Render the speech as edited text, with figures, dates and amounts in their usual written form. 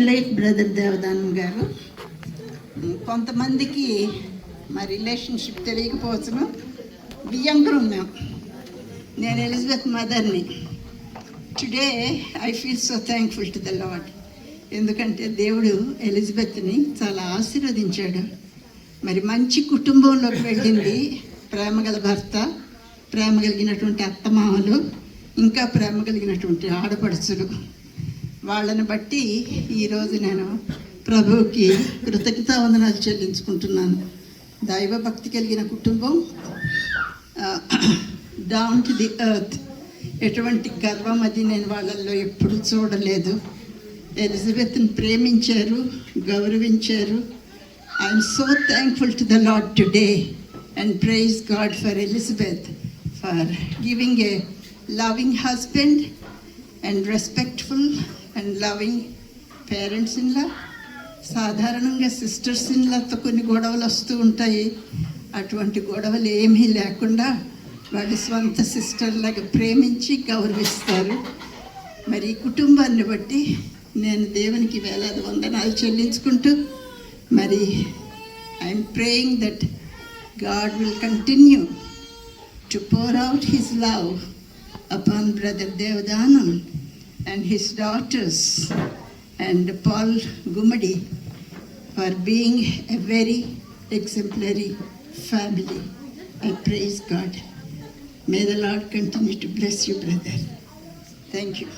Life brother Devadanam గారు. కొంతమందికి మా రిలేషన్షిప్ తెలియకపోవచ్చును, బియ్యంగా ఉన్నాం. నేను ఎలిజబెత్ మదర్ని. Today I feel so thankful to the Lord. ఎందుకంటే దేవుడు ఎలిజబెత్ని చాలా ఆశీర్వదించాడు. మరి మంచి కుటుంబంలోకి వెళ్ళింది. ప్రేమగల భర్త, ప్రేమ కలిగినటువంటి అత్తమామలు, ఇంకా ప్రేమ కలిగినటువంటి ఆడపడుచులు. వాళ్ళని బట్టి ఈరోజు నేను ప్రభువుకి కృతజ్ఞతావందనాలు చెల్లించుకుంటున్నాను. దైవభక్తి కలిగిన కుటుంబం, డౌన్ టు ది ఎర్త్. ఎటువంటి గర్వం అది నేను వాళ్ళల్లో ఎప్పుడూ చూడలేదు. ఎలిజబెత్ని ప్రేమించారు, గౌరవించారు. I'm so thankful to the Lord today and praise God for Elizabeth for giving a loving husband and respectful and loving parents in law. సాధారణంగా సిస్టర్స్ ఇన్లాతో కొన్ని గొడవలు వస్తూ ఉంటాయి. అటువంటి గొడవలు ఏమీ లేకుండా వాళ్ళ స్వంత సిస్టర్లాగా ప్రేమించి గౌరవిస్తారు. మరి ఈ కుటుంబాన్ని బట్టి నేను దేవునికి వేలాది వందనాలు చెల్లించుకుంటూ, మరి I'm praying that God will continue to pour out his love upon Brother Devdanam and his daughters and Paul Gumadi for being a very exemplary family. I praise God. May the Lord continue to bless you, brother. Thank you.